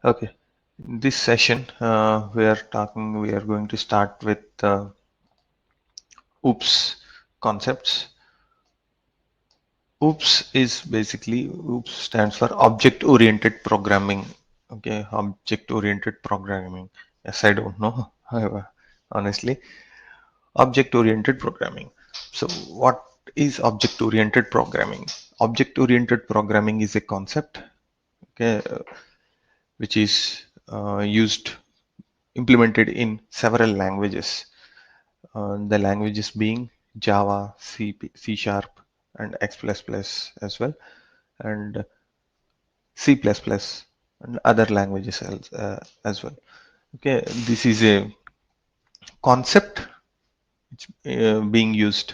Okay, in this session we are going to start with OOPS concepts. OOPS stands for object oriented programming. Okay, object oriented programming. Yes, I don't know, honestly. Object oriented programming. So what is object oriented programming? Object oriented programming is a concept, okay, which is used implemented in several languages. The languages being Java, C Sharp, and X++ as well, and C++ and other languages as well. Okay, this is a concept which being used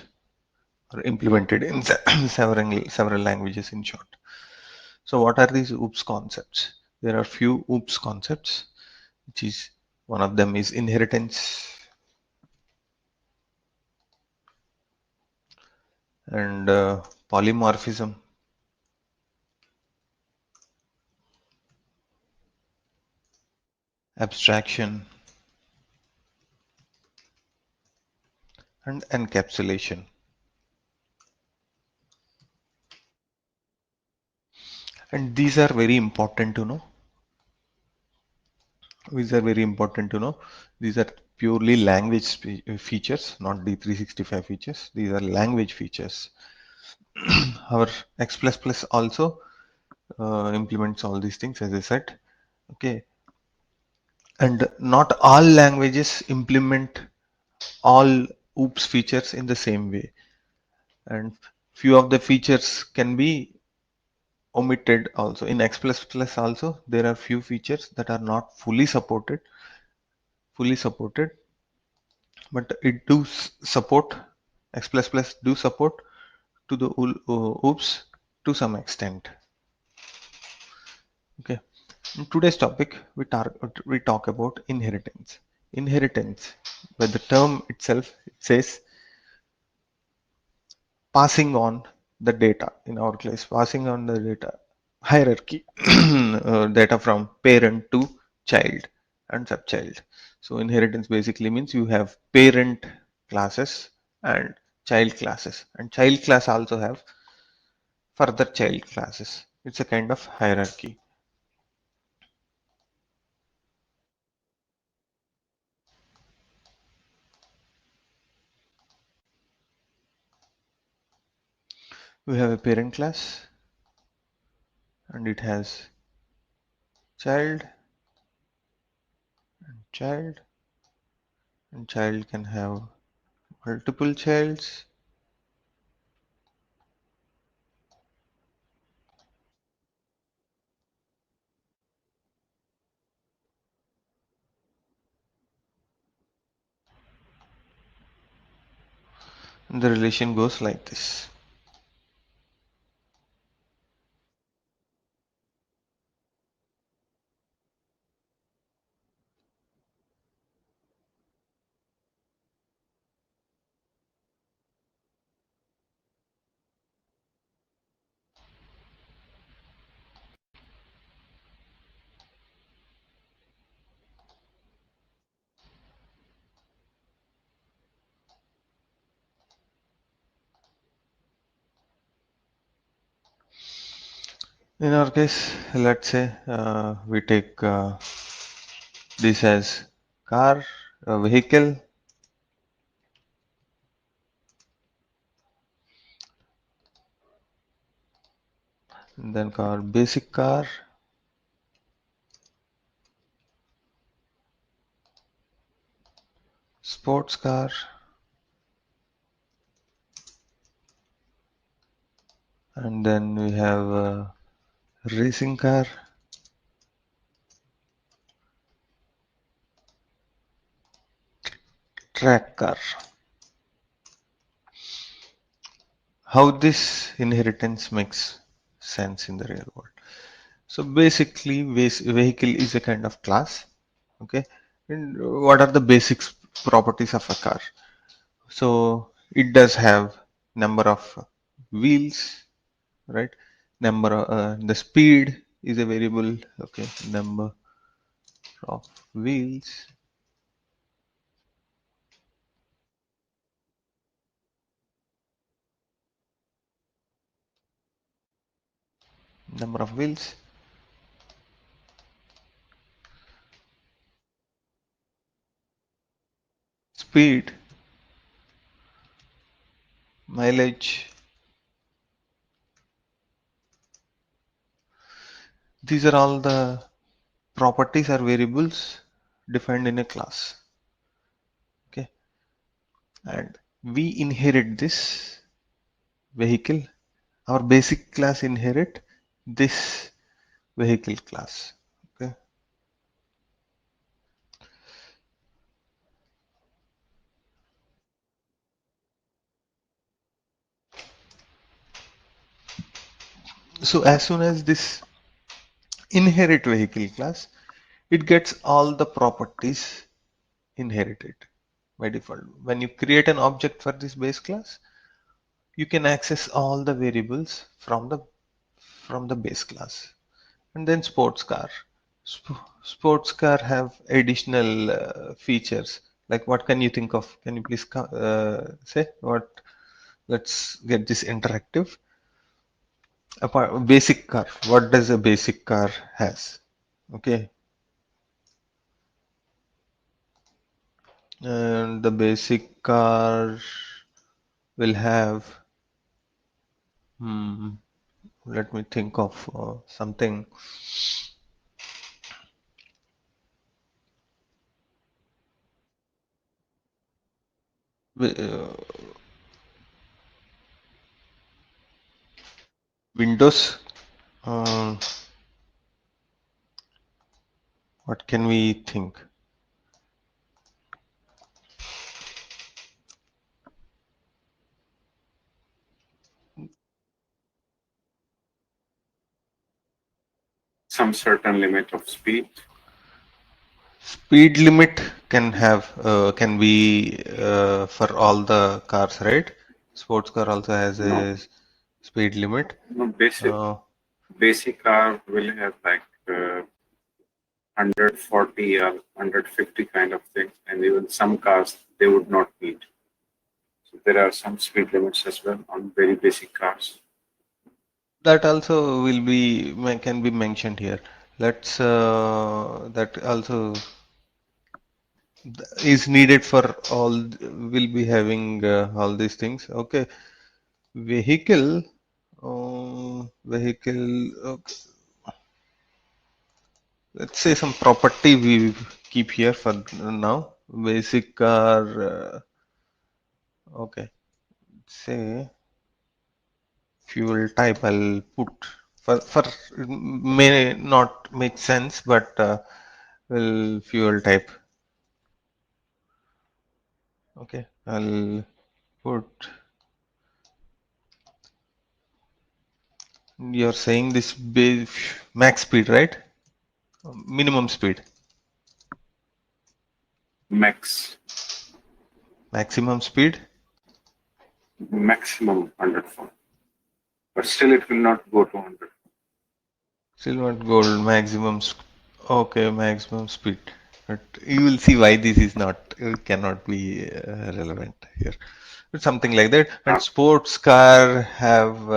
or implemented in several languages in short. So what are these OOPS concepts? There are few OOPS concepts, which is one of them is inheritance and polymorphism, abstraction, and encapsulation. And these are very important to know. These are very important to know. These are purely language features, not D365 features. These are language features. Our X++ also implements all these things, as I said. Okay, and not all languages implement all OOPS features in the same way, and few of the features can be omitted also. In X++ also there are few features that are not fully supported, but it do support. X++ do support to the OOPS to some extent. Okay, in today's topic we talk about inheritance. Inheritance, by the term itself, it says passing on the data. In our case, passing on the data hierarchy, data from parent to child and subchild. So inheritance basically means you have parent classes and child classes, and child class also have further child classes. It's a kind of hierarchy. We have a parent class and it has child and child, and child can have multiple childs. And the relation goes like this. In our case, let's say we take this as car, a vehicle, and then car, basic car, sports car, and then we have racing car, track car. How this inheritance makes sense in the real world? So basically, vehicle is a kind of class. Okay, and what are the basic properties of a car? So it does have number of wheels, right? The speed is a variable. Okay, number. of wheels, number of wheels, speed, mileage. These are all the properties or variables defined in a class. Okay, and we inherit this vehicle. Our basic class inherit this vehicle class. Okay, so as soon as this inherit vehicle class, it gets all the properties inherited by default. When you create an object for this base class, you can access all the variables from the base class. And then sports car. Sports car have additional features. Like what can you think of? Can you please say what? Let's get this interactive. Basic car. What does a basic car has? Okay, and the basic car will have. Hmm, let me think of something. Uh, Windows. Um, what can we think? Some certain limit of speed. Speed limit can be for all the cars, right? Sports car also has No, a speed limit. no, Uh, basic car will have like 140 or 150 kind of thing, and even some cars they would not meet. So there are some speed limits as well on very basic cars. that also can be mentioned here. Let's that also is needed for all. Will be having all these things. Okay, vehicle. Vehicle. Okay. Let's say some property we keep here for now. Basic car. Okay. Say fuel type. I'll put for may not make sense, but will fuel type. Okay. I'll put. You're saying this max speed, right? Minimum speed, Max, maximum speed. maximum 104, but still it will not go to 100. Silver gold maximum. Okay, maximum speed. But you will see why this is not cannot be relevant here. But something like that. And Ah, sports car have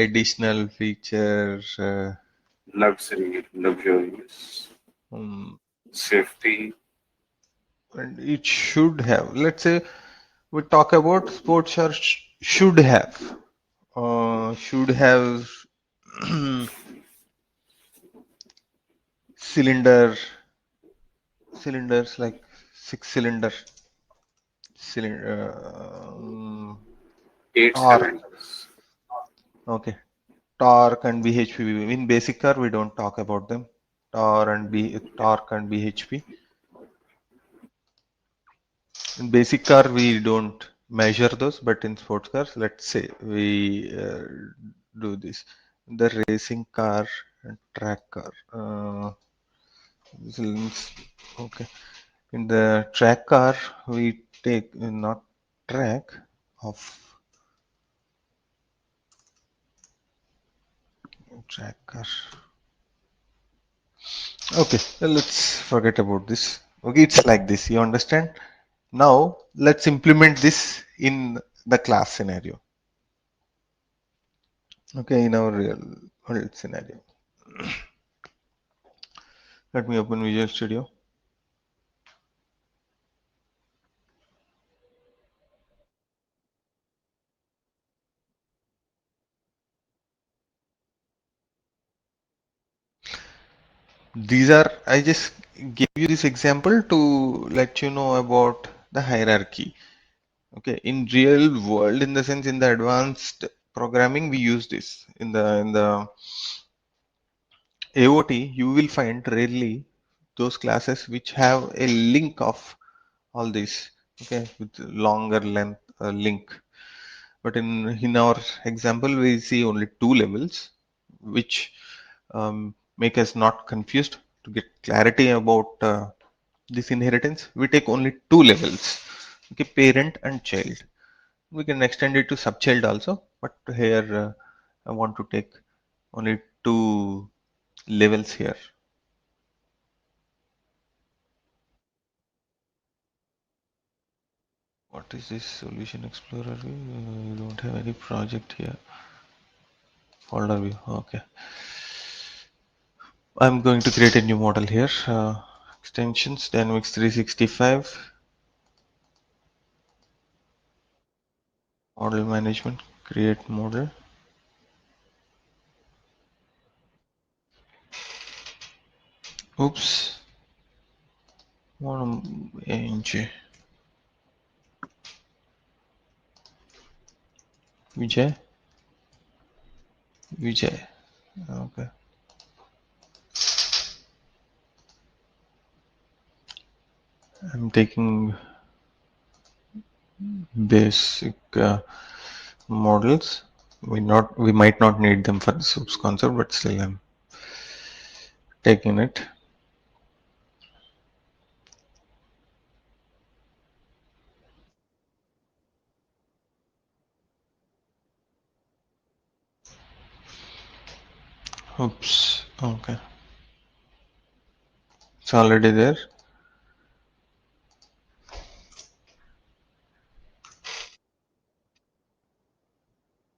additional features. luxury, luxurious, Um, safety, and it should have. Let's say we talk about sports car should have. Should have cylinder cylinders like cylinder eight torque. cylinders. Okay, torque and bhp. In basic car we don't talk about them. Torque and bhp. In basic car we don't measure those, but in sports cars, let's say we do this. The racing car and track car. Okay. In the track car, we take not track of track car. Okay, let's forget about this. Okay, it's like this. You understand? Now let's implement this in the class scenario. Okay, in our real world scenario. Let me open Visual Studio. These are, I just gave you this example to let you know about the hierarchy. Okay, in real world, in the sense in the advanced programming, we use this. In the AOT, you will find rarely those classes which have a link of all this. Okay, with longer length link. But in our example, we see only two levels, which make us not confused. To get clarity about this inheritance, we take only two levels. Okay, parent and child. We can extend it to subchild also, but here I want to take only two levels here. What is this solution explorer view? You don't have any project here. Folder view. Okay. I'm going to create a new model here. Extensions, Dynamics 365, model management, create model. Oops. Ng. Vijay. Vijay. Okay. I'm taking basic models. We might not need them for the soups concept, but still I'm taking it. Oops. Okay. It's already there.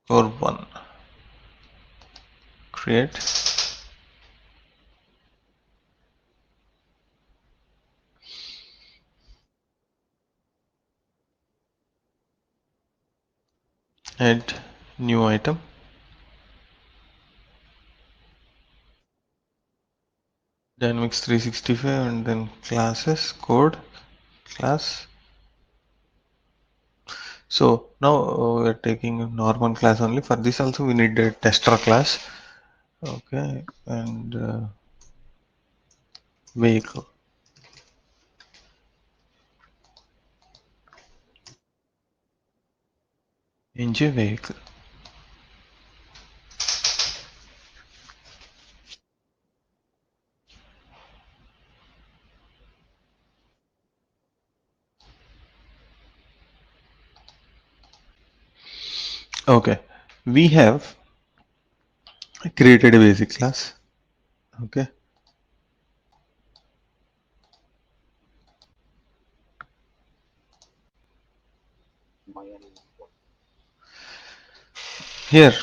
Core one. Create. Add new item. Dynamics 365 and then classes, code, class. So now we're taking a normal class only. For this also we need a tester class. Okay, and vehicle. Engine vehicle. Okay, we have created a basic class. Okay, here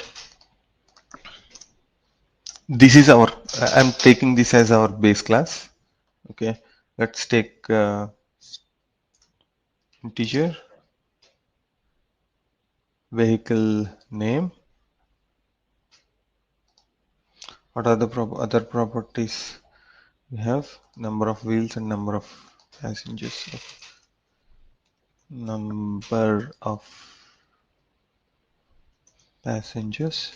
this is our. I'm taking this as our base class. Okay, let's take integer vehicle name. What are the other properties? We have number of wheels and number of passengers. Number of passengers,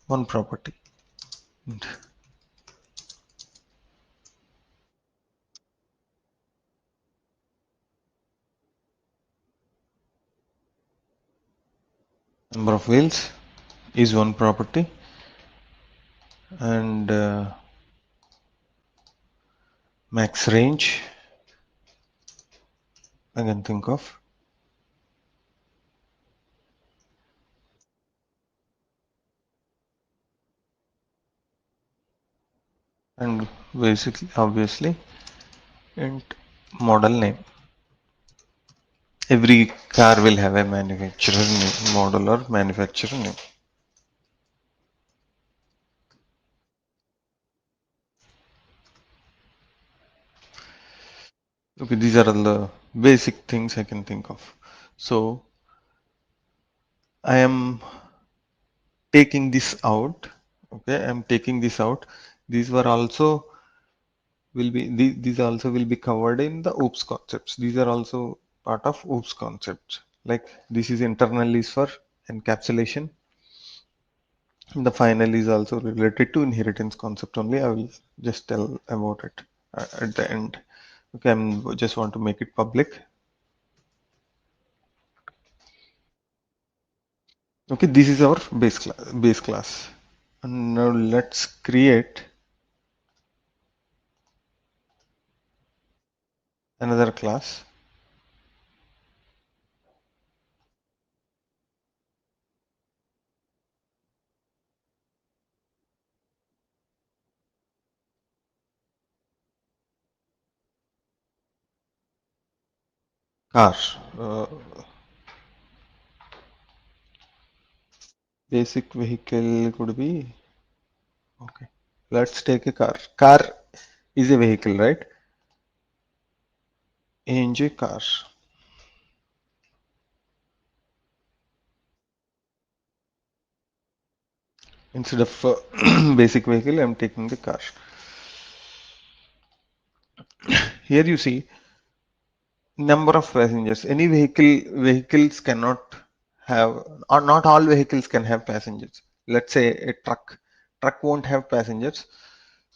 one property. Number of wheels is one property, and max range I can think of. and basically obviously int model name. Every car will have a manufacturer name, model or manufacturer name. Okay, these are all the basic things I can think of. So I am taking this out. Okay, I'm taking this out. These were also will be these also will be covered in the OOPS concepts. These are also part of OOPS concepts. Like this is internal is for encapsulation. The final is also related to inheritance concept only. I will just tell about it at the end. Okay, I'm just want to make it public. Okay, this is our base class. And now let's create another class. Car. Uh, Basic vehicle could be okay. Let's take a car. Car is a vehicle, right? ANJ car. Instead of basic vehicle, I'm taking the car. Here you see number of passengers. Any vehicles cannot have, or not all vehicles can have passengers. Let's say a truck won't have passengers.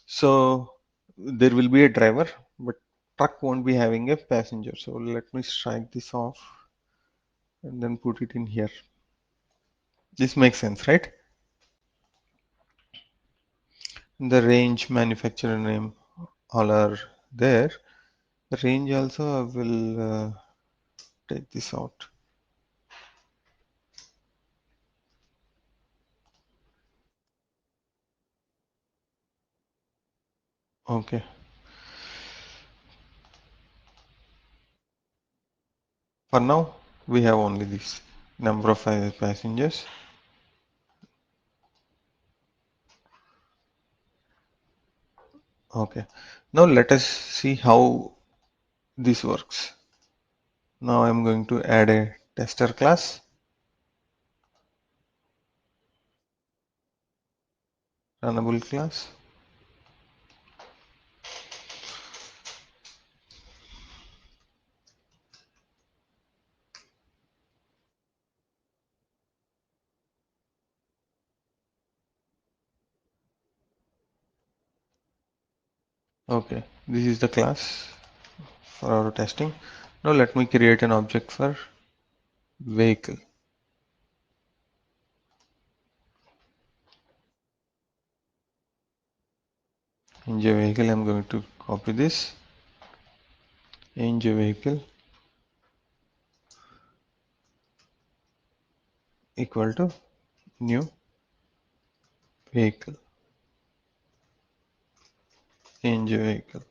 So there will be a driver, but truck won't be having a passenger. So let me strike this off and then put it in here. This makes sense, right? The range, manufacturer name, all are there. The range also I will take this out. Okay. For now, we have only this number of passengers. Okay. Now let us see how this works. Now I'm going to add a tester class, runnable class. Okay. This is the class for our testing. Now let me create an object for vehicle. In J vehicle, I'm going to copy this. In J vehicle equal to new vehicle. In J vehicle.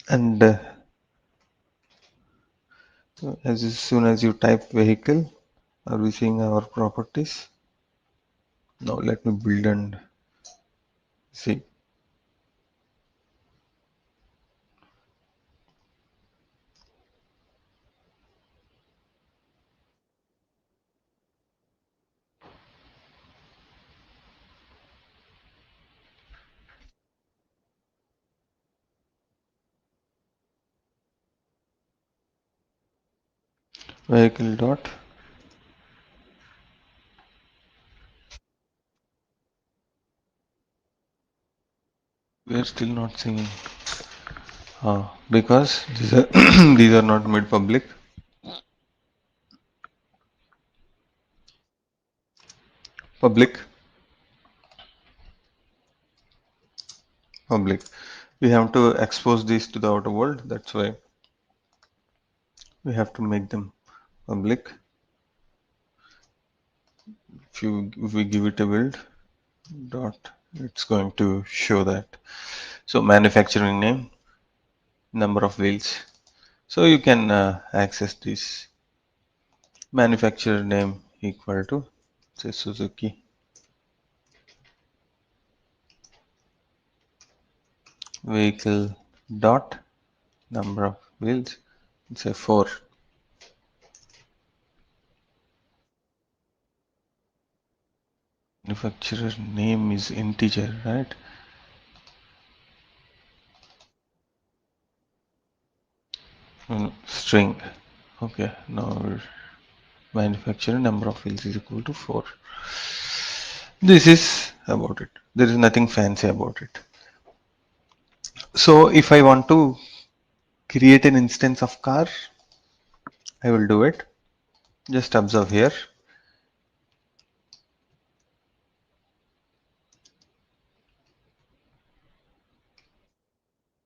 And as soon as you type vehicle, are we seeing our properties? Now let me build and see. Vehicle dot. We are still not seeing because these are these are not made public. Public. Public. We have to expose these to the outer world. That's why we have to make them public. If we give it a build dot, it's going to show that. So manufacturing name, number of wheels. So you can access this manufacturer name equal to say Suzuki vehicle dot number of wheels, say 4. Manufacturer name is integer, right? String. Okay, now manufacturer number of wheels is equal to 4. This is about it. There is nothing fancy about it. So if I want to create an instance of car, I will do it. Just observe here.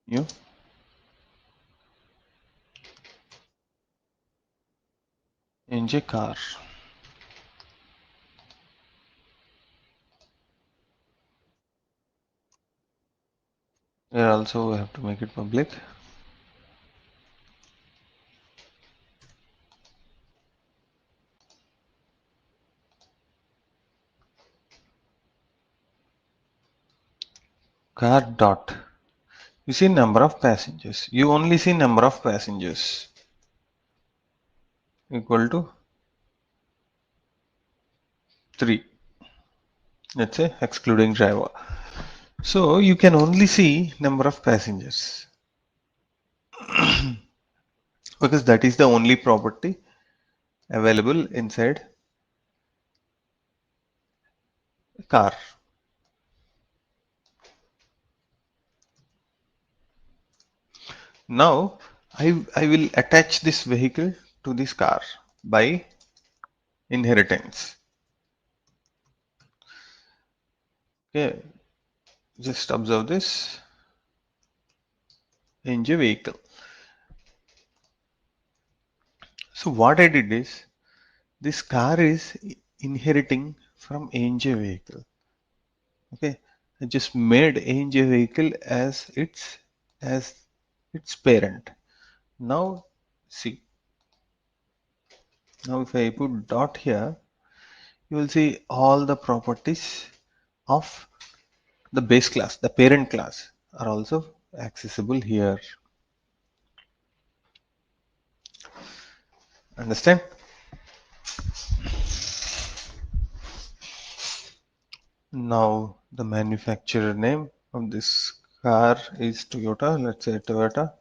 New NJ car. Here also we have to make it public. Car dot. You see number of passengers. You only see number of passengers equal to 3. Let's say excluding driver. So you can only see number of passengers because that is the only property available inside a car. Now I will attach this vehicle to this car by inheritance. Okay, just observe this NJ vehicle. So what I did is this car is inheriting from NJ vehicle. Okay, I just made NJ vehicle as its parent. Now see, now if I put dot here, you will see all the properties of the base class, the parent class are also accessible here. Understand? Now the manufacturer name of this car is Toyota. Let's say Toyota.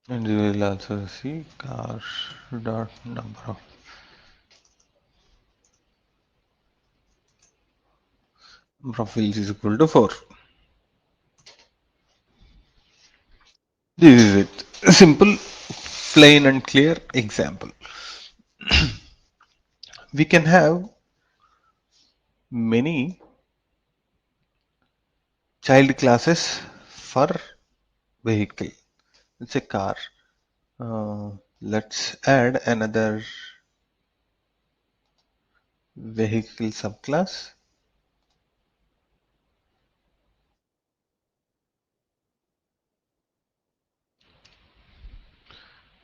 And you will also see car dot number of wheels is equal to 4. This is it. A simple, plain and clear example. We can have many child classes for vehicle. It's a car. Let's add another vehicle subclass.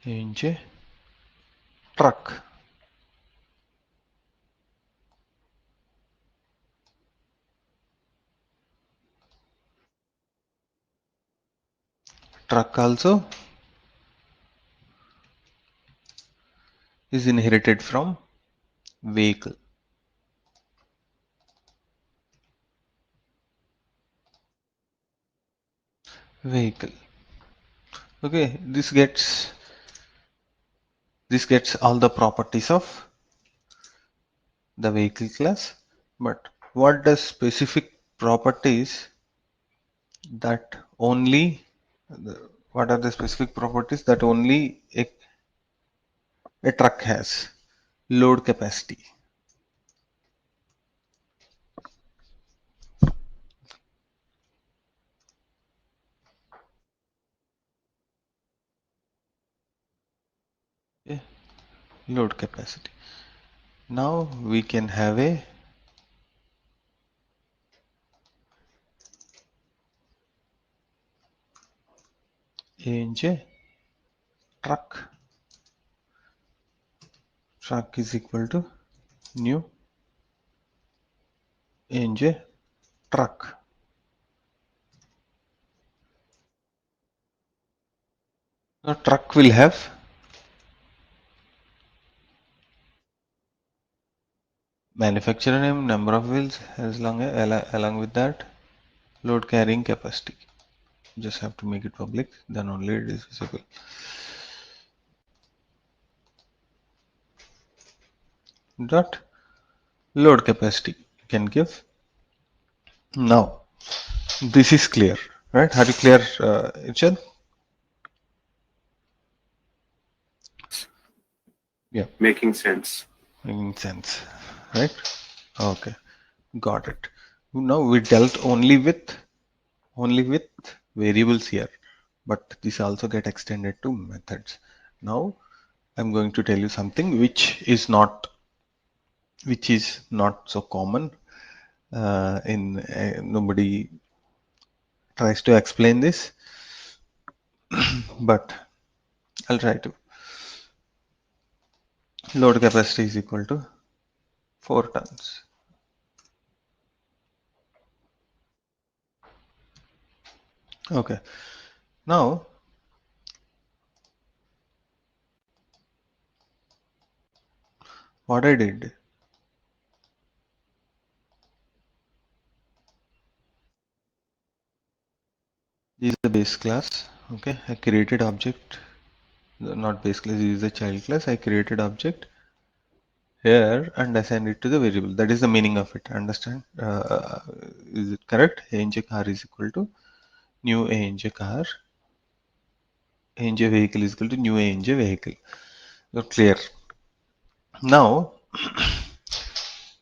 NJ truck. Truck also is inherited from vehicle. Vehicle. Okay, this gets all the properties of the vehicle class. But what does specific properties that only what are the specific properties that only a truck has? load capacity. Okay, load capacity. Now we can have a truck. Truck is equal to new truck. Now truck will have manufacturer name, number of wheels, as long as along with that load carrying capacity. Just have to make it public, then only it is visible. Dot load capacity can give. Now this is clear, right? Are you clear, Richard? Yeah, Making sense. making sense, right? Okay, got it. Now we dealt only with variables here, but this also get extended to methods. Now I'm going to tell you something which is not so common. In Nobody tries to explain this, but I'll try to. Load capacity is equal to 4 tons. Okay. Now what I did, this is the base class. Okay, I created object, not base class. This is the child class. I created object here and assigned it to the variable. That is the meaning of it. Understand? Is it correct? ANJ car is equal to new ANJ car. ANJ vehicle is equal to new ANJ vehicle. So clear. Now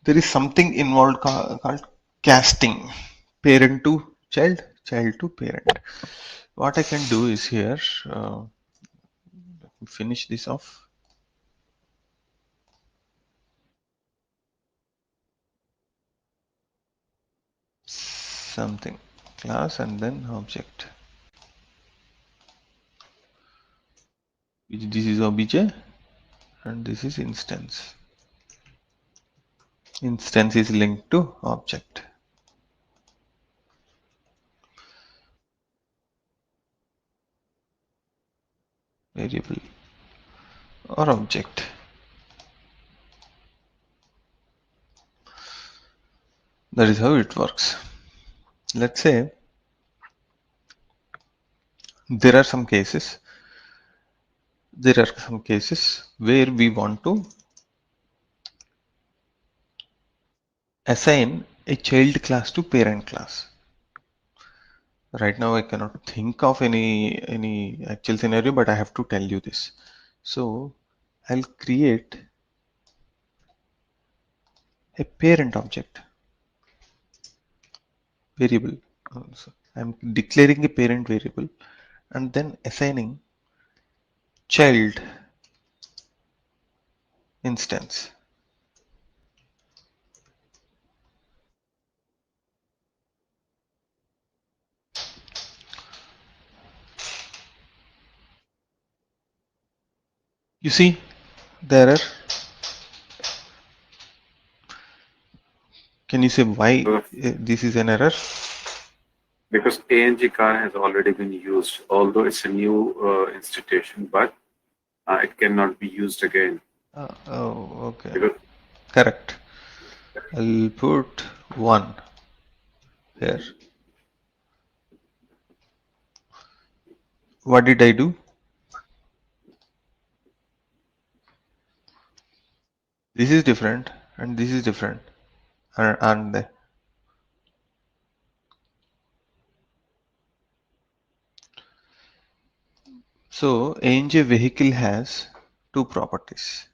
there is something involved called casting. Parent to child, child to parent. What I can do is here, finish this off. Something class and then object. This is obj and this is instance. Instance is linked to object. Variable or object. That is how it works. Let's say there are some cases. There are some cases where we want to assign a child class to parent class. Right now I cannot think of any actual scenario, but I have to tell you this. So I'll create a parent object variable. So I'm declaring a parent variable and then assigning child instance. You see the error? Can you say why Uh, this is an error? because ANG car has already been used, although it's a new institution, but it cannot be used again. Oh, okay. Because Correct. I'll put 1 here. What did I do? This is different and this is different. And so ANJ vehicle has two properties.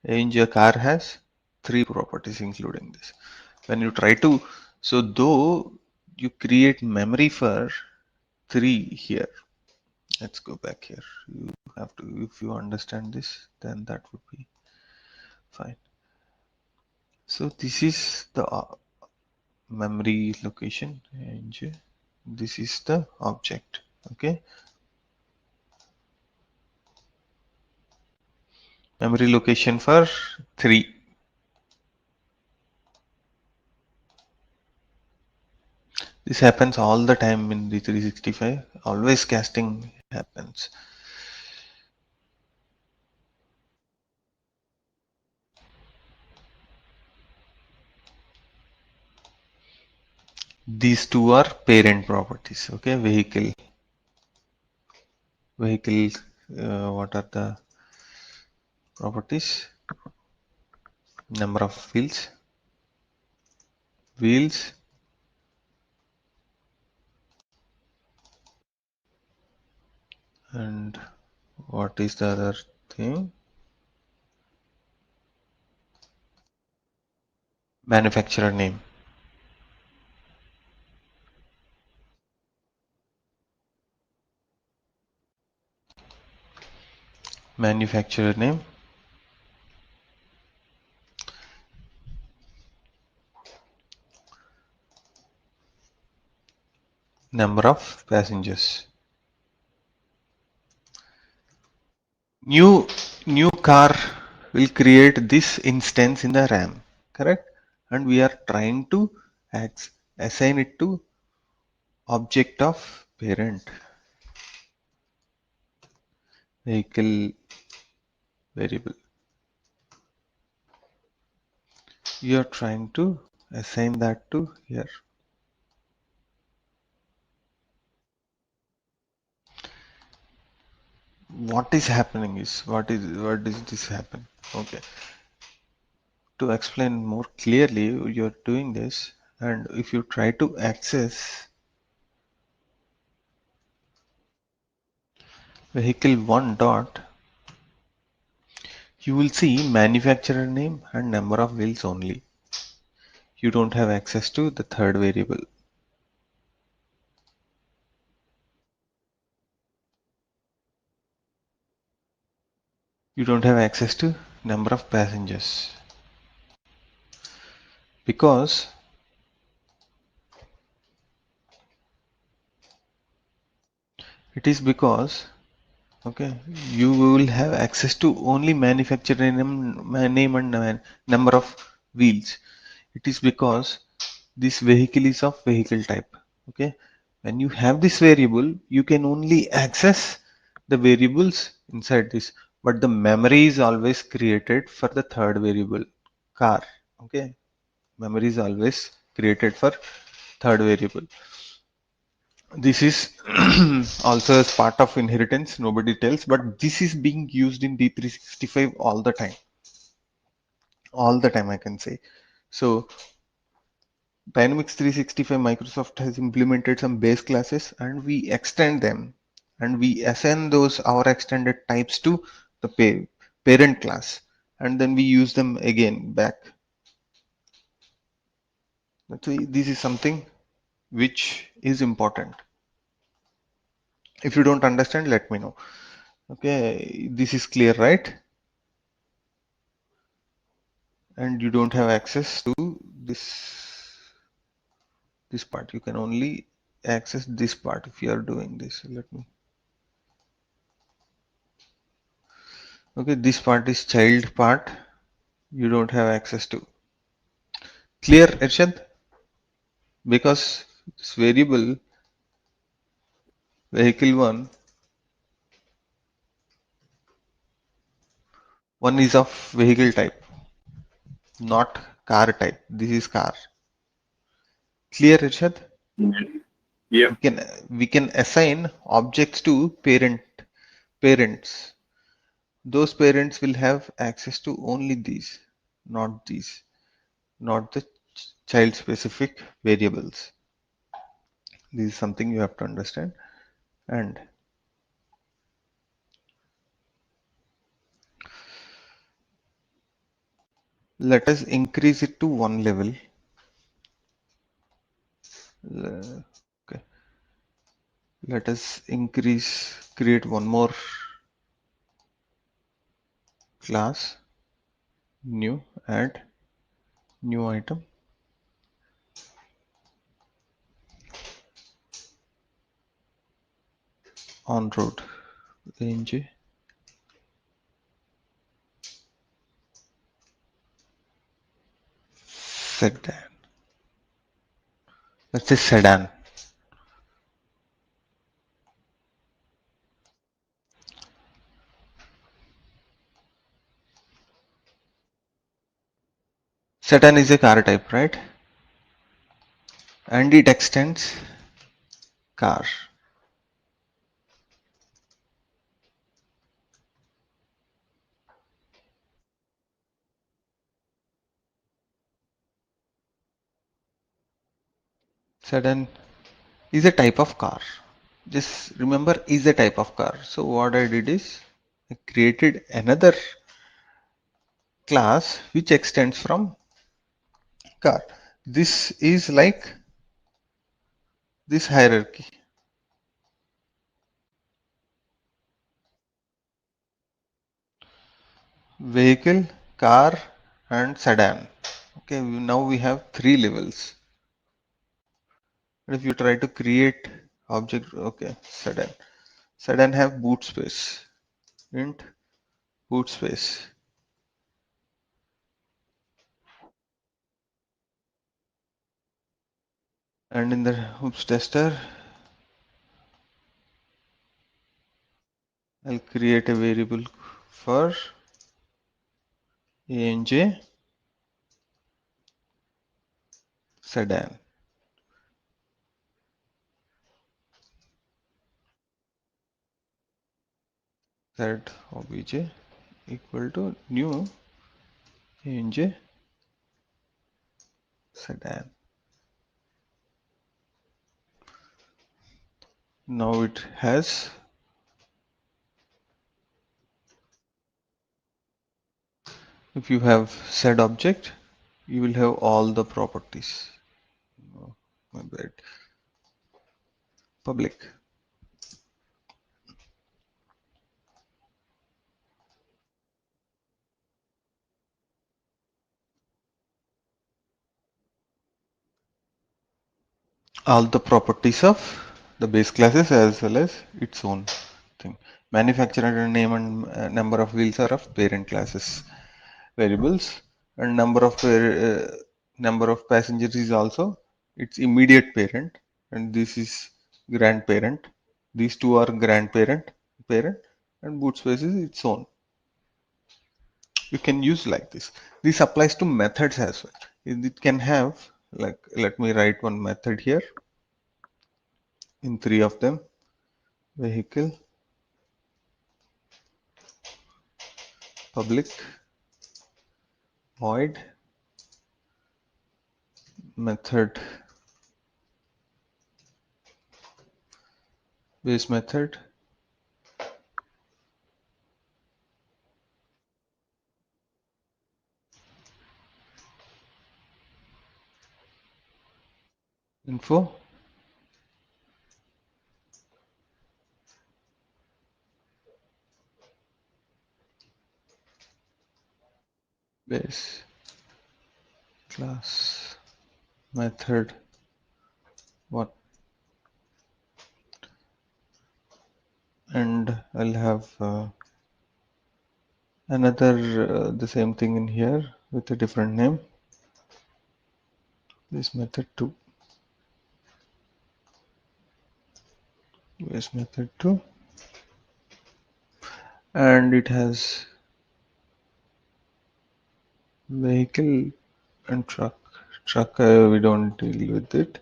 And your car has three properties including this. When you try to, so though you create memory for three here, let's go back here. You have to, if you understand this, then that would be fine. So this is the memory location, and this is the object. Okay, memory location for 3. This happens all the time in D365. Always casting happens. These two are parent properties. Okay, vehicle. What are the properties? Number of wheels, and what is the other thing? Manufacturer name. Manufacturer name. Number of passengers. New new car will create this instance in the RAM, correct? And we are trying to assign it to object of parent vehicle variable. You are trying to assign that to here. What is happening is what is this happen? Okay. To explain more clearly, you're doing this, and if you try to access vehicle one dot, you will see manufacturer name and number of wheels only. You don't have access to the third variable. You don't have access to number of passengers because it is because okay, you will have access to only manufacturer name and number of wheels. It is because this vehicle is of vehicle type. Okay, when you have this variable, you can only access the variables inside this, but the memory is always created for the third variable, car. Okay, memory is always created for third variable. This is also as part of inheritance, nobody tells, but this is being used in D365 all the time I can say. So Dynamics 365 Microsoft has implemented some base classes and we extend them and we assign those our extended types to the parent class and then we use them again back. So this is something which is important. If you don't understand, let me know. Okay, this is clear, right? And you don't have access to this part. You can only access this part if you are doing this. Let me. Okay, this part is child part. You don't have access to. Clear, Irshad? Because this variable vehicle one is of vehicle type, not car type. This is car. Clear, Irshad? Yeah. We can assign objects to parents. Those parents will have access to only these, not these, not the child specific variables. This is something you have to understand. And Let us increase it to one level. Okay. Let us create one more class, new, add new item, on road, ang sedan. Let's say sedan. Sedan is a car type, right? And it extends car. Sedan is a type of car. Just remember, is a type of car. So what I did is I created another class which extends from car. This is like this hierarchy: vehicle, car, and sedan. Okay, now we have three levels. If you try to create object, okay, sedan have boot space, int boot space, and in the oops tester I'll create a variable for anj sedan, set obj equal to new anj sedan. Now it has, if you have set object, you will have all the properties. Oh, my bad. Public. All the properties of the base classes as well as its own thing. Manufacturer name and number of wheels are of parent classes variables, and number of passengers is also its immediate parent, and this is grandparent. These two are parent, and boot space is its own. You can use like this. This applies to methods as well. It can have, like, let me write one method here in three of them: vehicle, public, void, method, base method, info, base class, method, what, and I'll have another the same thing in here with a different name, this method 2, base method 2, and it has vehicle and truck we don't deal with it.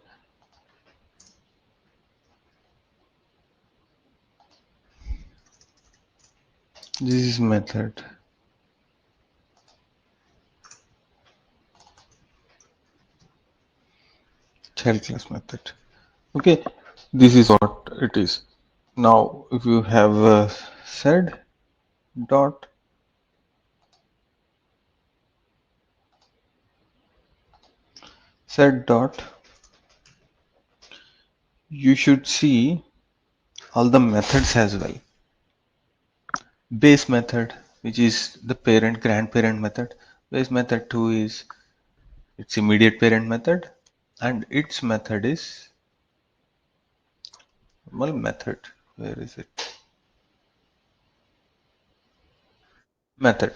This is method, child class method. Okay, this is what it is. Now if you have said dot set dot, you should see all the methods as well. Base method, which is the parent grandparent method. Base method 2 is its immediate parent method, and its method is well method. Where is it? Method.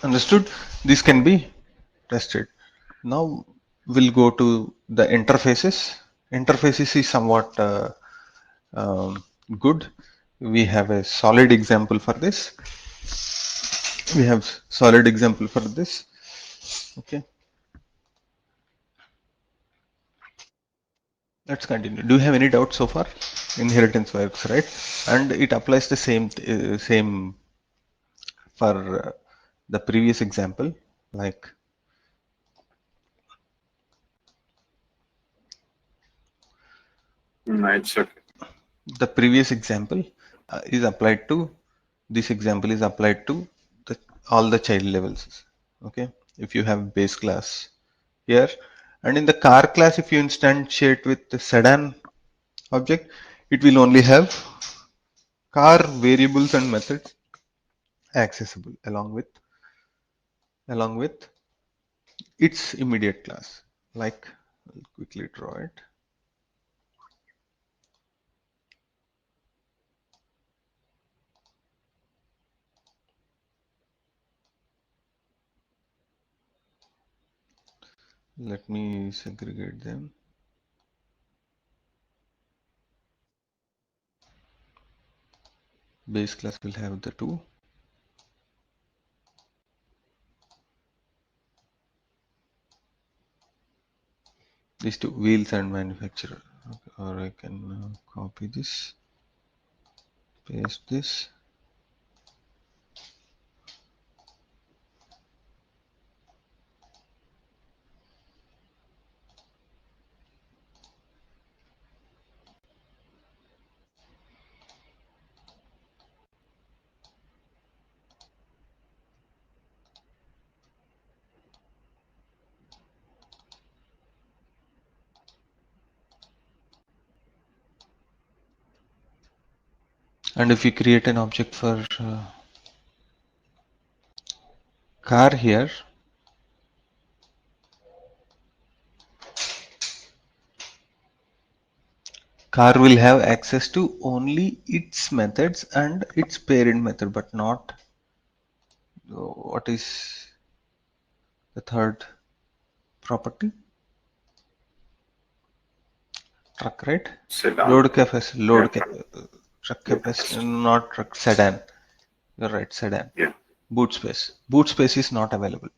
Understood? This can be tested. Now we'll go to the interfaces. Interfaces is somewhat good. We have a solid example for this. We have solid example for this. Okay, let's continue. Do you have any doubts so far? Inheritance works, right? And it applies the same for the previous example. Like No, it's okay. the previous example is applied to this example is applied to the, all the child levels. Okay, if you have base class here, and in the car class, if you instantiate with the sedan object, it will only have car variables and methods accessible along with its immediate class. Like, I'll quickly draw it. Let me segregate them. Base class will have the two. These two, wheels and manufacturer. Okay, or I can copy this, paste this. And if you create an object for car here, car will have access to only its methods and its parent method, but not what is the third property? Truck, right? Sedan. Load capacity, Yeah, truck. truck Look at capacity, this. not truck, sedan. You're right, sedan. Yeah. Boot space. Boot space is not available.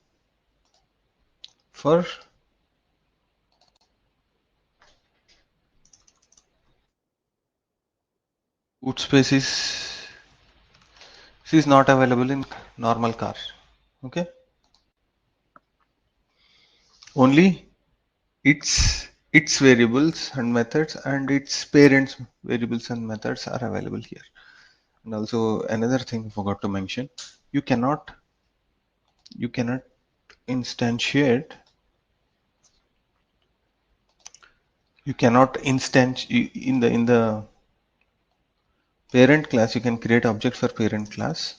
For boot space is not available in normal cars. Okay, only its variables and methods and its parents variables and methods are available here. And also another thing I forgot to mention, you cannot you cannot instantiate you cannot instance in the parent class. You can create object for parent class.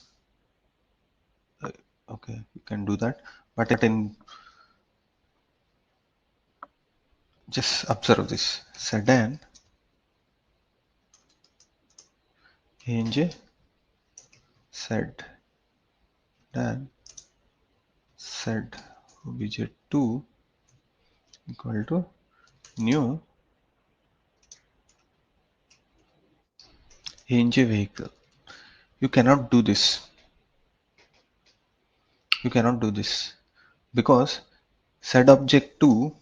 Okay, you can do that, but in just observe this sedan hinge sedan set obj 2 equal to new hinge vehicle. You cannot do this. You cannot do this because set object 2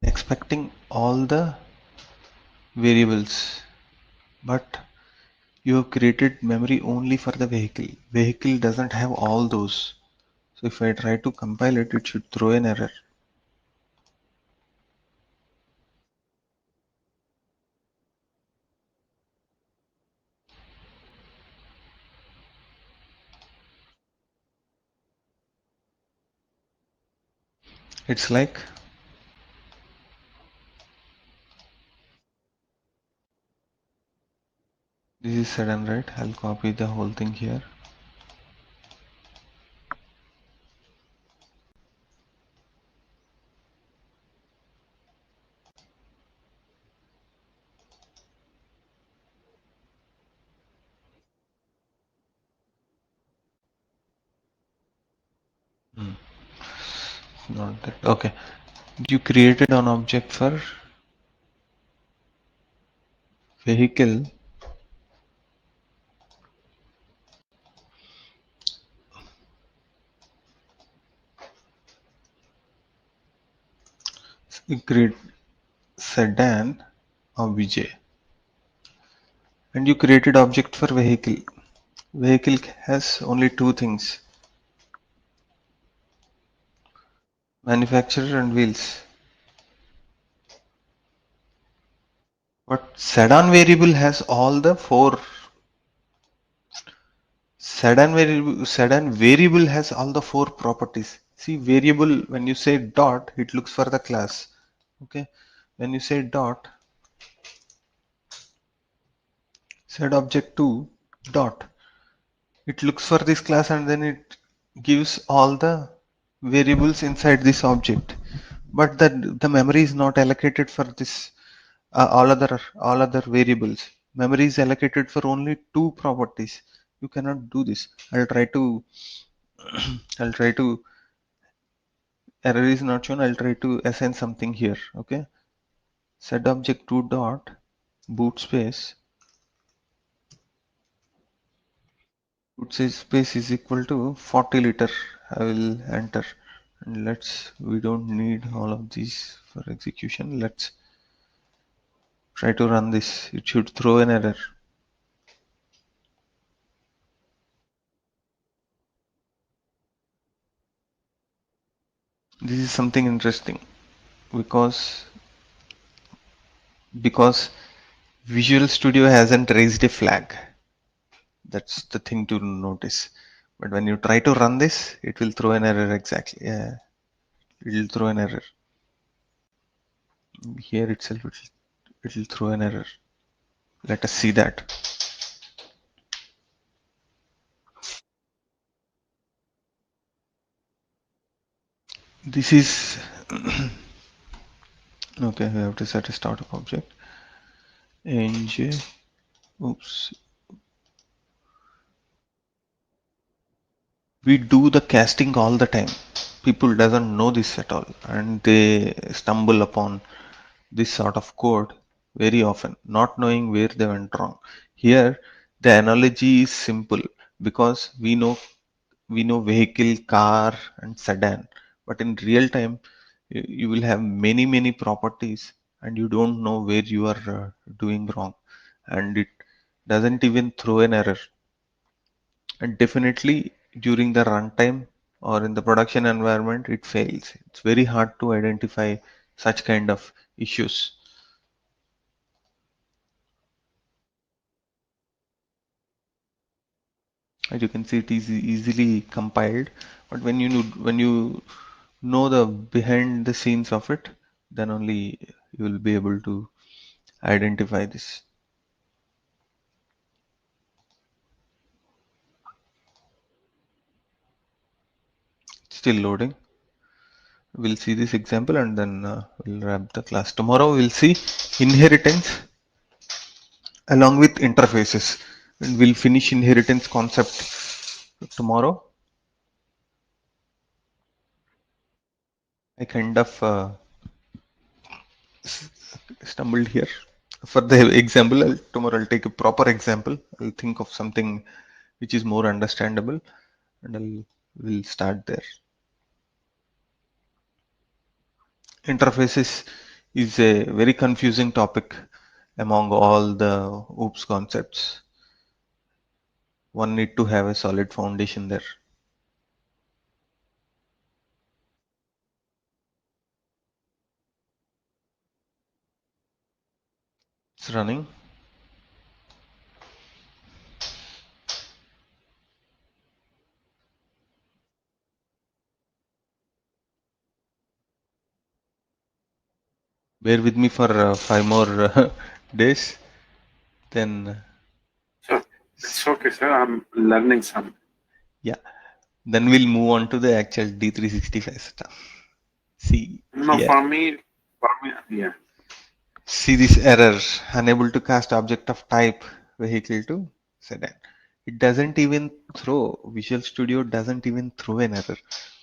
expecting all the variables, but you have created memory only for the vehicle. Vehicle doesn't have all those. So if I try to compile it, it should throw an error. It's like this is sudden, right? I'll copy the whole thing here. Not that. Okay. You created an object for vehicle. You create sedan obj, and you created object for vehicle. Vehicle has only two things: manufacturer and wheels. But sedan variable has all the four properties. See, variable, when you say dot, it looks for the class. Okay. When you say dot, set object to dot, it looks for this class and then it gives all the variables inside this object. But the memory is not allocated for this all other variables. Memory is allocated for only two properties. You cannot do this. I'll try to error is not shown. I'll try to assign something here. Okay. Set object to dot boot space. Boot space is equal to 40 liter. I will enter. And we don't need all of these for execution. Let's try to run this. It should throw an error. This is something interesting because because Visual Studio hasn't raised a flag. That's the thing to notice. But when you try to run this, it will throw an error exactly. Yeah, it will throw an error. Here itself, it will throw an error. Let us see that. This is okay. We have to set a startup object. Ng. Oops. We do the casting all the time. People doesn't know this at all, and they stumble upon this sort of code very often, not knowing where they went wrong. Here, the analogy is simple because we know vehicle, car, and sedan, but in real time, you will have many properties, and you don't know where you are doing wrong, and it doesn't even throw an error. And definitely during the runtime or in the production environment, it fails. It's very hard to identify such kind of issues. As you can see, it is easily compiled, but when you know the behind the scenes of it, then only you will be able to identify this. Still loading. We'll see this example and then we'll wrap the class. Tomorrow we'll see inheritance along with interfaces, and we'll finish inheritance concept tomorrow. I kind of stumbled here. For the example, tomorrow I'll take a proper example. I'll think of something which is more understandable, and we'll start there. Interfaces is a very confusing topic among all the OOPS concepts. One need to have a solid foundation there. It's running. Bear with me for 5 more days. Then, So it's okay, sir. I'm learning some. yeah, then we'll move on to the actual D365 stuff. See No, here. for me, yeah, See this error, unable to cast object of type vehicle to sedan. It doesn't even throw, Visual Studio doesn't even throw an error.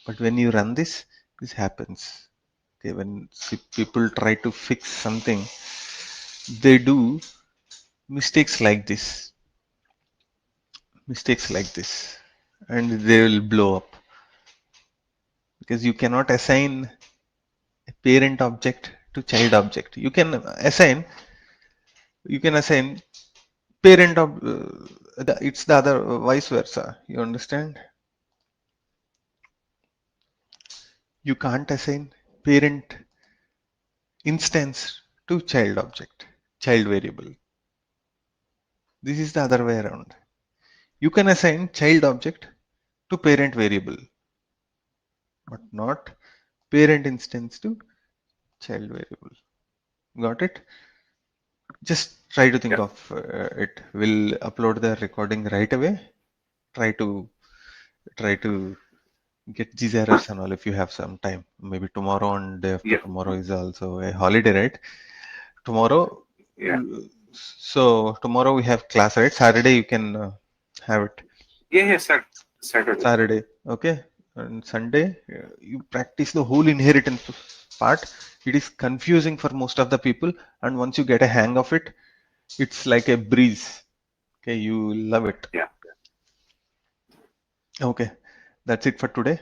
But when you run this, this happens. Okay, when people try to fix something, they do mistakes mistakes like this, and they will blow up because you cannot assign a parent object to child object. You can assign parent of it's the other vice versa. You understand? You can't assign parent instance to child object, child variable. This is the other way around. You can assign child object to parent variable, but not parent instance to child variable. Got it? Just try to think yeah, of it. We'll upload the recording right away. Try to try to get these errors and all if you have some time. Maybe tomorrow and day after yeah, tomorrow is also a holiday, right? Tomorrow. yeah, So tomorrow we have class, right? Saturday you can have it. yeah, yeah, sir. Saturday. Saturday, okay? And Sunday you practice the whole inheritance part. It is confusing for most of the people, and once you get a hang of it, it's like a breeze. Okay, you love it. Yeah, Okay, that's it for today.